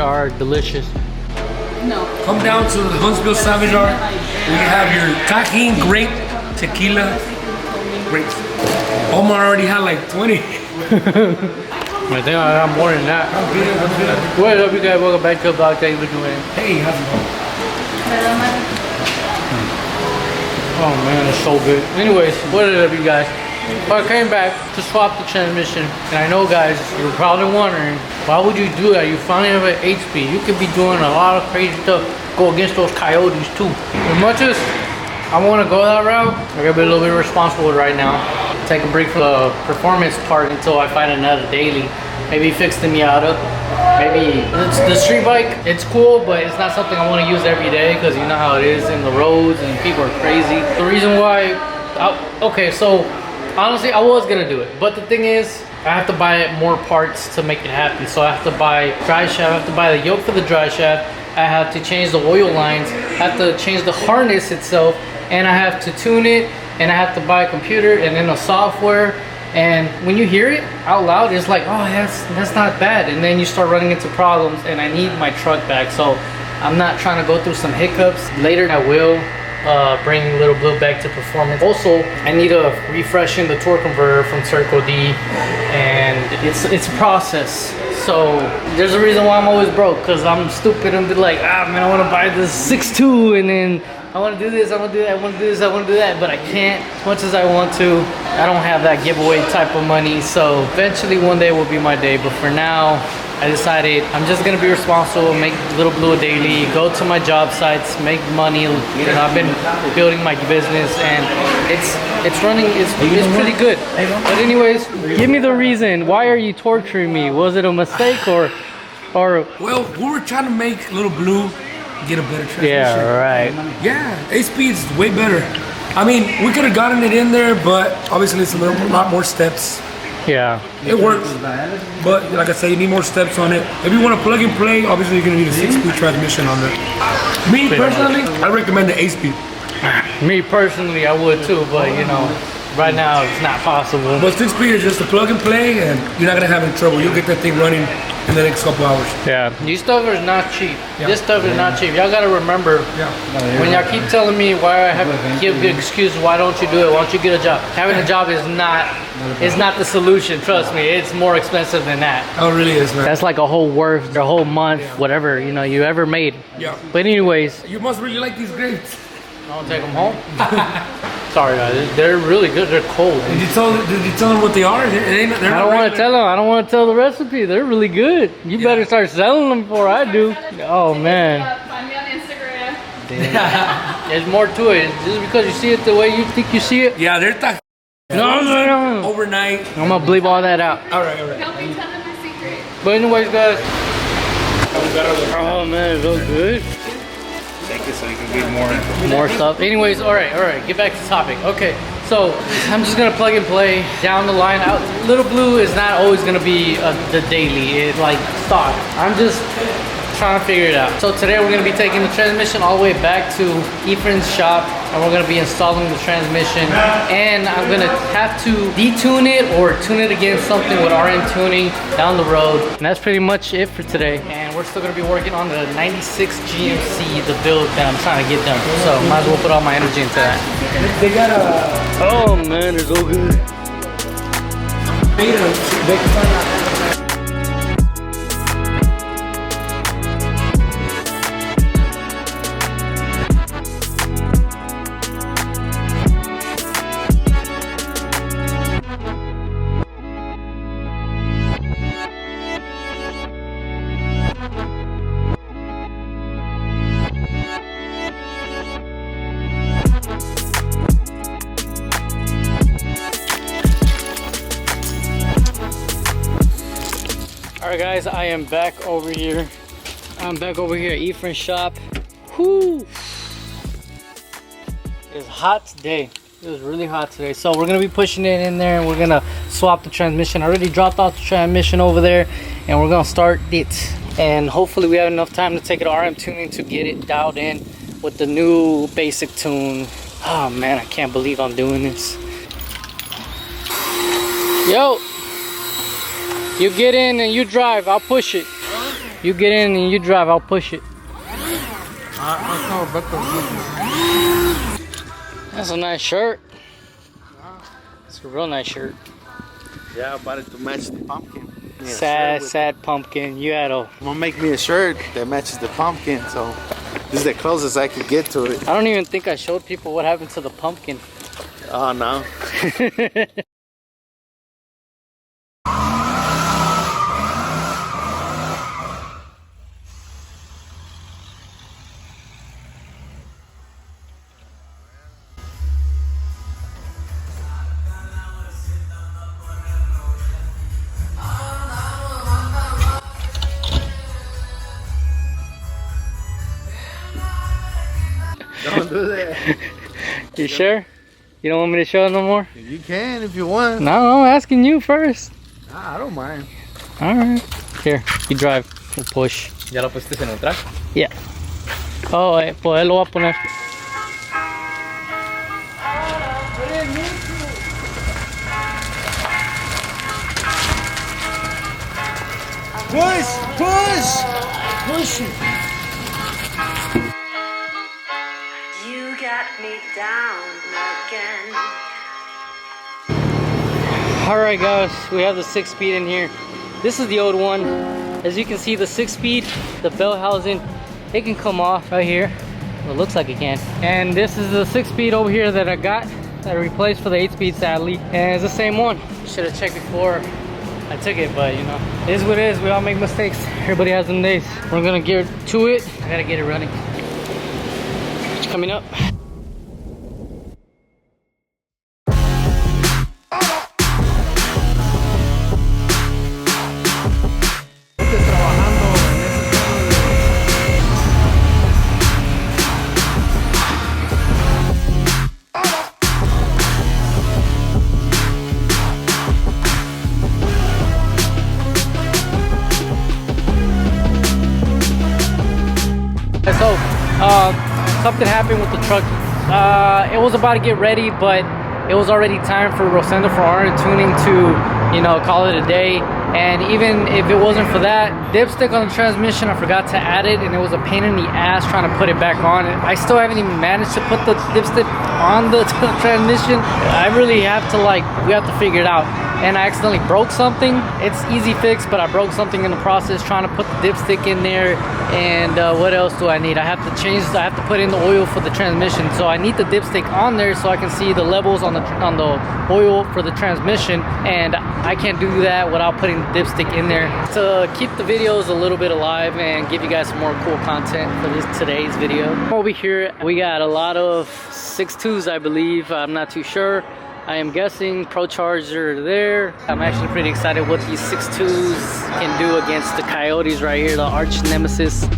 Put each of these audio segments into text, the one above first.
are delicious. No. Come down to the Huntsville Savage Art. We have your Tajin grape tequila grapes. Omar already had like 20. I think I got more than that. What up, you guys? Welcome back to the vlog. Thank you for doing it. Hey, how's it going? Oh man, it's so good. Anyways, what up, you guys? I came back to swap the transmission, and I know, guys, you're probably wondering, why would you do that? You finally have an 8-speed. You could be doing a lot of crazy stuff. Go against those coyotes too. As much as I want to go that route, I gotta be a little bit responsible right now. Take a break from the performance part until I find another daily. Maybe fix the Miata. Maybe it's the street bike. It's cool, but it's not something I want to use every day because you know how it is in the roads and people are crazy. The reason why, okay, so honestly, I was gonna do it, but the thing is, I have to buy more parts to make it happen. So I have to buy drive shaft. I have to buy the yoke for the drive shaft. I have to change the oil lines. I have to change the harness itself, and I have to tune it. And I have to buy a computer and then a software. And when you hear it out loud, it's like, oh, that's not bad. And then you start running into problems, and I need my truck back. So I'm not trying to go through some hiccups. Later I will bring Little Blue back to performance. Also, I need a refreshing the torque converter from Circle D, and it's a process. So there's a reason why I'm always broke, because I'm stupid and be like, ah man, I want to buy this 6.2, and then I want to do this, I want to do that, I want to do this, I want to do that, but I can't as much as I want to. I don't have that giveaway type of money, so eventually one day will be my day. But for now, I decided I'm just gonna be responsible, make Little Blue a daily, go to my job sites, make money. You know, I've been building my business, and it's running. It's pretty good. But anyways, give me the reason. Why are you torturing me? Was it a mistake or? Well, we were trying to make Little Blue get a better transmission. Yeah, right. Yeah, 8-speed is way better. I mean, we could have gotten it in there, but obviously it's a lot more steps. Yeah. It works, but like I said, you need more steps on it. If you want to plug and play, obviously you're gonna need a 6-speed transmission on there. Me personally, I recommend the 8-speed. Me personally, I would too, but you know, right now it's not possible. But 6-speed is just a plug and play, and you're not gonna have any trouble. You'll get that thing running in the next couple hours. Yeah. These stuff is not cheap. Yeah. This stuff is not cheap. Y'all gotta remember, when y'all keep telling me why I have to give good excuses, why don't you do it? Why don't you get a job? Having a job is not the solution. Trust me, it's more expensive than that. Oh, it really is, man. That's like a whole worth, a whole month, whatever you ever made. Yeah. But anyways, you must really like these grapes. I'll take them home. Sorry guys, they're really good. They're cold. Did you tell them what they are? I don't want to tell them. I don't want to tell the recipe. They're really good. You better start selling them before I do. Oh man. Find me on Instagram. There's more to it. Just because you see it the way you think you see it. Yeah, they're No. overnight. I'm gonna bleep all that out. All right. Don't be telling my secret. But anyways, guys. Oh man, it feels good. Take it so you can get more Stuff. Anyways, all right. Get back to the topic. Okay, so I'm just gonna plug and play down the line. Little Blue is not always gonna be the daily. It's like stock. I'm just trying to figure it out. So today we're gonna be taking the transmission all the way back to Ephraim's shop, and we're gonna be installing the transmission. And I'm gonna have to detune it or tune it against something with RM tuning down the road. And that's pretty much it for today. And we're still gonna be working on the 96 GMC, the build that I'm trying to get done. So might as well put all my energy into that. They got a. Oh man, it's so good. Alright guys, I am back over here. I'm back over here at Ephraim's shop. Whoo! It's hot today. It was really hot today. So we're gonna be pushing it in there, and we're gonna swap the transmission. I already dropped off the transmission over there, and we're gonna start it. And hopefully we have enough time to take it to RM tuning to get it dialed in with the new basic tune. Oh man, I can't believe I'm doing this. Yo! You get in and you drive, I'll push it. You get in and you drive, I'll push it. That's a nice shirt. It's a real nice shirt. Yeah, I bought it to match the pumpkin. Yeah, sad pumpkin. You had a... I'm gonna make me a shirt that matches the pumpkin, so this is the closest I could get to it. I don't even think I showed people what happened to the pumpkin. Oh no. Don't do that. You sure? You don't want me to show it no more? You can if you want. No, I'm asking you first. Nah, I don't mind. Alright. Here, you drive. We'll push. ¿Ya lo pusiste en neutral? Yeah. Oh, pues él lo va a poner. Push! Push! Push it! You got me down again. Alright guys, we have the 6-speed in here. This is the old one. As you can see, the 6-speed, the bell housing, it can come off right here. Well, it looks like it can. And this is the 6-speed over here that I got, that I replaced for the 8-speed sadly. And it's the same one. Should have checked before I took it, but you know, it is what it is. We all make mistakes. Everybody has them days. We're gonna get to it. I gotta get it running. It's coming up. So, something happened with the truck. It was about to get ready, but it was already time for Rosendo for R&R Tuning to, you know, call it a day. And even if it wasn't for that dipstick on the transmission, I forgot to add it, and it was a pain in the ass trying to put it back on. I still haven't even managed to put the dipstick on the transmission. I really have to, like, we have to figure it out. And I accidentally broke something. It's easy fix, but I broke something in the process trying to put the dipstick in there. And what else do I need? I have to put in the oil for the transmission. So I need the dipstick on there so I can see the levels on the oil for the transmission. And I can't do that without putting the dipstick in there to keep the videos a little bit alive and give you guys some more cool content for today's video. Over here, we got a lot of 6.2s, I believe. I'm not too sure. I am guessing Pro Charger there. I'm actually pretty excited what these 6.2s can do against the Coyotes right here, the arch nemesis.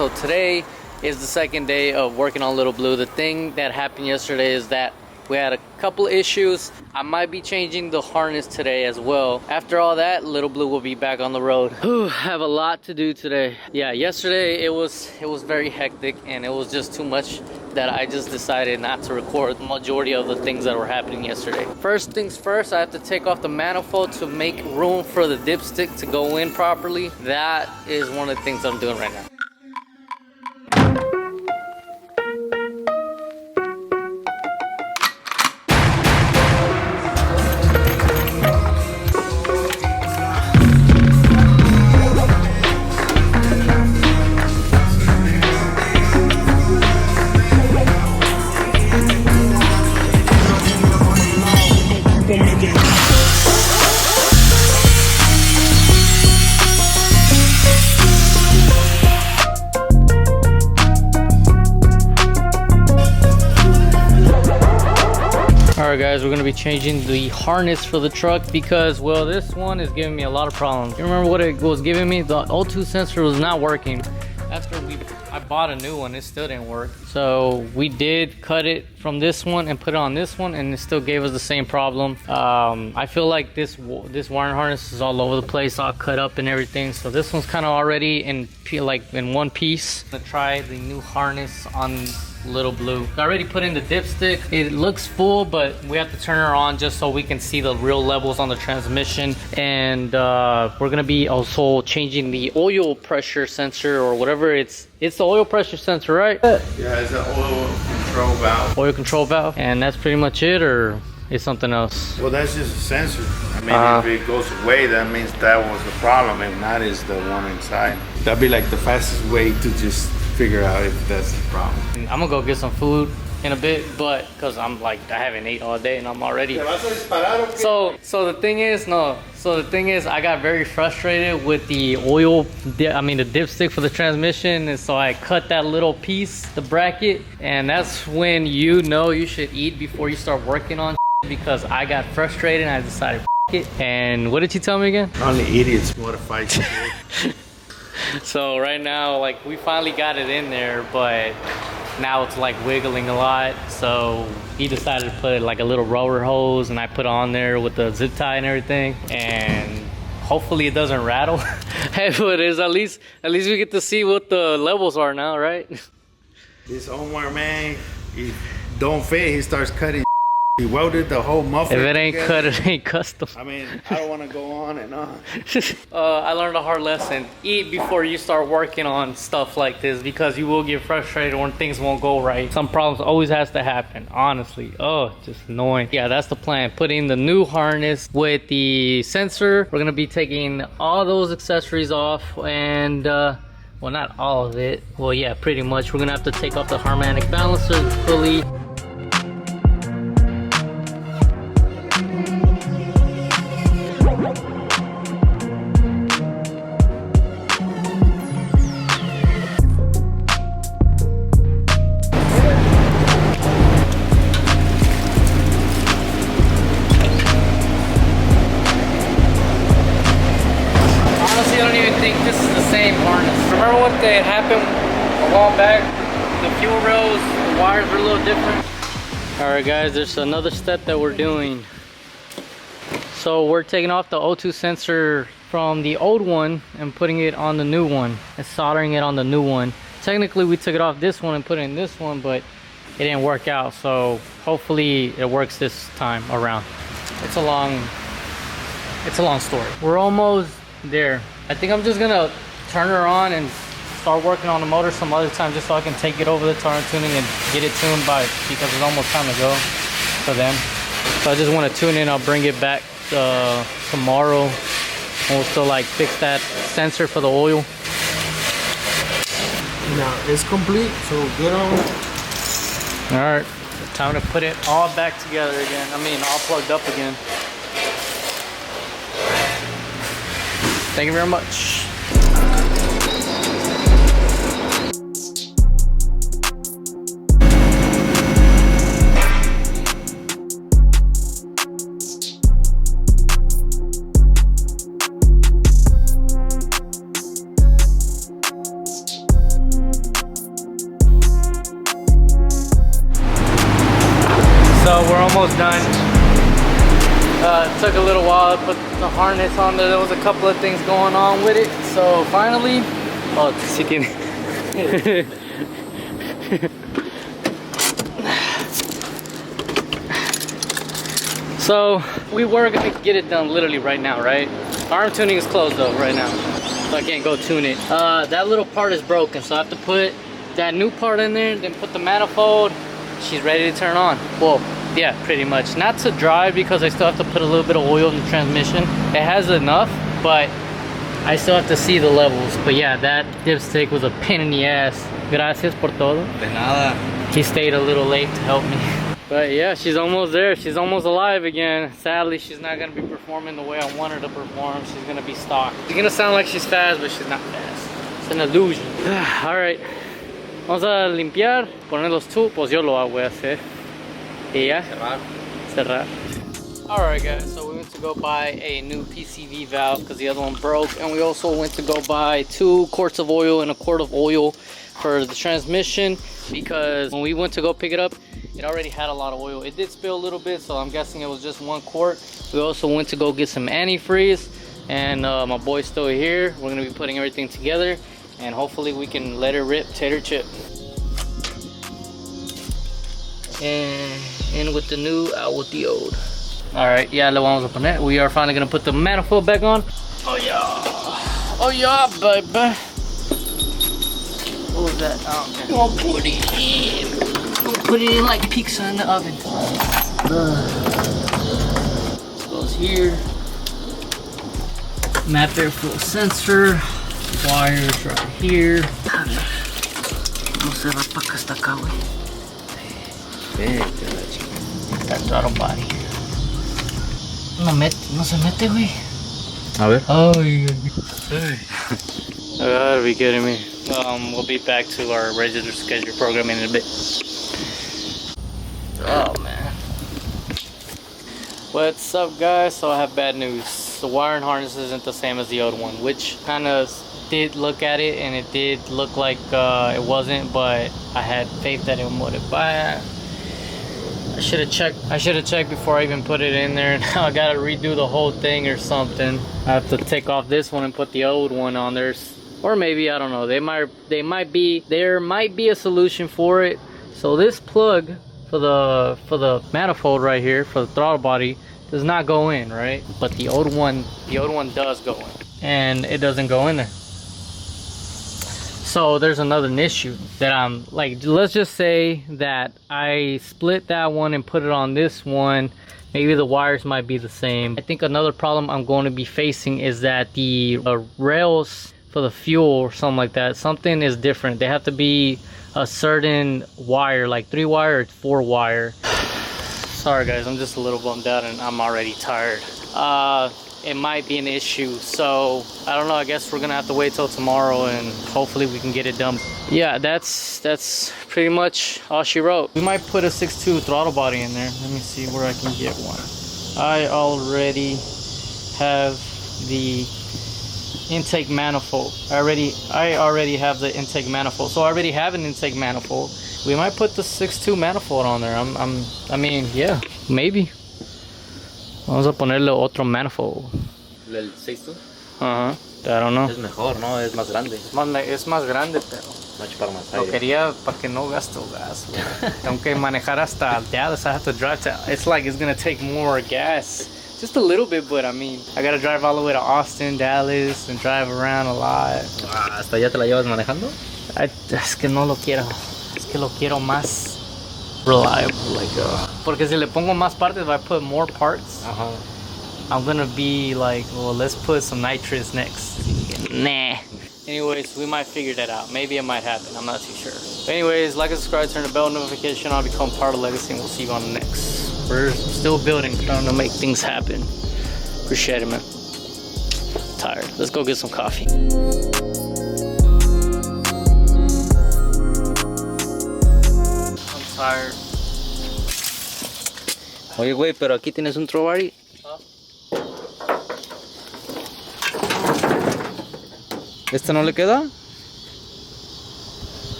So today is the second day of working on Little Blue. The thing that happened yesterday is that we had a couple issues. I might be changing the harness today as well. After all that, Little Blue will be back on the road. Whew, I have a lot to do today. Yeah, yesterday it was very hectic and it was just too much that I just decided not to record the majority of the things that were happening yesterday. First things first, I have to take off the manifold to make room for the dipstick to go in properly. That is one of the things I'm doing right now. Alright guys, we're gonna be changing the harness for the truck because, well, this one is giving me a lot of problems. You remember what it was giving me? The O2 sensor was not working. After I bought a new one, it still didn't work. So we did cut it from this one and put it on this one, and it still gave us the same problem. I feel like this wiring harness is all over the place, all cut up and everything. So this one's kind of already in one piece. I'm gonna try the new harness on Little Blue. I already put in the dipstick. It looks full, but we have to turn her on just so we can see the real levels on the transmission. And we're gonna be also changing the oil pressure sensor or whatever. It's the oil pressure sensor, right? Yeah, it's an oil control valve. Oil control valve. And that's pretty much it, or is something else? Well, that's just a sensor. I mean, if it goes away, that means that was the problem. If not, it's the one inside. That'd be like the fastest way to just figure out if that's the problem. I'm gonna go get some food in a bit, but because I haven't ate all day and I'm already. So the thing is, I got very frustrated with the the dipstick for the transmission, and so I cut that little piece, the bracket, and that's when you know you should eat before you start working on because I got frustrated and I decided it. And what did you tell me again? Only idiots modify shit. So right now, we finally got it in there, but now it's wiggling a lot. So he decided to put a little roller hose, and I put it on there with the zip tie and everything, and hopefully it doesn't rattle. But it's at least we get to see what the levels are now, right? This Omar, man, he don't fit, he starts cutting. He welded the whole muffler. If it ain't together. cut, it ain't custom. I mean, I don't want to go on and on. I learned a hard lesson. Eat before you start working on stuff like this because you will get frustrated when things won't go right. Some problems always has to happen, honestly. Oh, just annoying. Yeah, that's the plan. Putting the new harness with the sensor. We're gonna be taking all those accessories off and well, not all of it. Well, yeah, pretty much. We're gonna have to take off the harmonic balancer fully. Remember what that happened a while back? The fuel rails, the wires were a little different. Alright guys, there's another step that we're doing. So we're taking off the O2 sensor from the old one and putting it on the new one and soldering it on the new one. Technically we took it off this one and put it in this one, but it didn't work out, so hopefully it works this time around. It's a long story. We're almost there. I think I'm just gonna turn her on and start working on the motor some other time just so I can take it over the turn tuning and get it tuned because it's almost time to go for them. So I just want to tune in. I'll bring it back tomorrow and we'll still fix that sensor for the oil. Now it's complete, so good on. All right, time to put it all back together again. All plugged up again. Thank you very much. So we're almost done. It took a little while to put the harness on there. There was a couple of things going on with it. So finally, oh, sí tiene. So we were gonna get it done literally right now, right? Arm tuning is closed though right now, so I can't go tune it. That little part is broken, so I have to put that new part in there, then put the manifold. She's ready to turn on. Well, yeah, pretty much. Not to drive because I still have to put a little bit of oil in the transmission. It has enough, but I still have to see the levels. But yeah, that dipstick was a pain in the ass. Gracias por todo. De nada. He stayed a little late to help me. But yeah, she's almost there. She's almost alive again. Sadly, she's not gonna be performing the way I want her to perform. She's gonna be stock. She's gonna sound like she's fast, but she's not fast. It's an illusion. All right. Vamos a limpiar, poner los tubos, yo lo voy a hacer. Y ya. Cerrar. Alright guys, so we went to go buy a new PCV valve because the other one broke, and we also went to go buy 2 quarts of oil and a quart of oil for the transmission, because when we went to go pick it up, it already had a lot of oil. It did spill a little bit, so I'm guessing it was just 1 quart. We also went to go get some antifreeze, and my boy's still here. We're gonna be putting everything together, and hopefully we can let it rip tater chip. And in with the new, out with the old. Alright, ya le vamos a poner. We are finally gonna put the manifold back on. Oh yeah! Oh yeah, baby! What was that? Oh, okay. We'll put it in. We'll put it in like pizza in the oven. Goes here. Map airflow sensor. Wires right here. No se va pa' acá hasta acá, güey. That throttle body. No se mete, güey. A ver. Oh, you gotta be kidding me. We'll be back to our regular schedule programming in a bit. Oh man. What's up, guys? So I have bad news. The wiring harness isn't the same as the old one, which kind of did look at it, and it did look like it wasn't, but I had faith that it would. But I should have checked before I even put it in there. Now I gotta redo the whole thing or something. I have to take off this one and put the old one on there, or maybe, I don't know, there might be a solution for it. So this plug for the manifold right here for the throttle body does not go in, right? But the old one does go in, and it doesn't go in there. So there's another issue that I'm like, let's just say that I split that one and put it on this one. Maybe the wires might be the same. I think another problem I'm going to be facing is that the rails for the fuel or something like that, something is different. They have to be a certain wire, like 3 wire or 4 wire. Sorry guys, I'm just a little bummed out and I'm already tired. It might be an issue, so I don't know. I guess we're gonna have to wait till tomorrow, and hopefully we can get it done. Yeah, that's pretty much all she wrote. We might put a 6.2 throttle body in there. Let me see where I can get one. I already have the intake manifold. I already have the intake manifold, so I already have an intake manifold. We might put the 6.2 manifold on there. I mean, yeah, maybe. Vamos a ponerle otro manifold. ¿El 6.2? I don't know. Es mejor, ¿no? Es más grande. Es más grande, pero Va a chupar más lo aire. quería para que no gasto gas. Tengo que manejar hasta Dallas. I have to drive to. It's like it's gonna take more gas, just a little bit, but I mean, I gotta drive all the way to Austin, Dallas, and drive around a lot. ¿Hasta allá te la llevas manejando? Es que no lo quiero. Es que lo quiero más reliable, like porque si le pongo más partes, if I put more parts, I'm gonna be like, well, let's put some nitrous next. Nah. Anyways, we might figure that out. Maybe it might happen. I'm not too sure. But anyways, like and subscribe, turn the bell notification on, become part of Legacy, and we'll see you on the next. We're still building, trying to make things happen. Appreciate it, man. Tired. Let's go get some coffee. Tired. Oye, güey, pero aquí tienes un Trovari. ¿Este no le queda?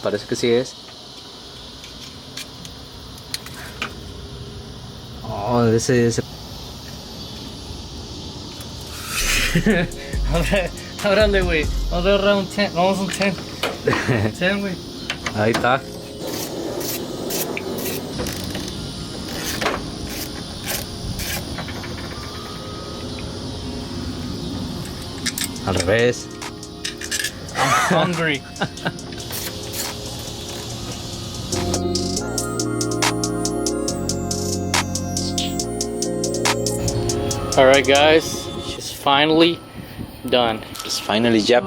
Parece que sí es. Oh, ese. Ábrale, güey. Vamos a agarrar un 10. Vamos a un 10. 10, güey. Ahí está. Al revés. I'm hungry. Alright guys, she's finally done. It's finally jab.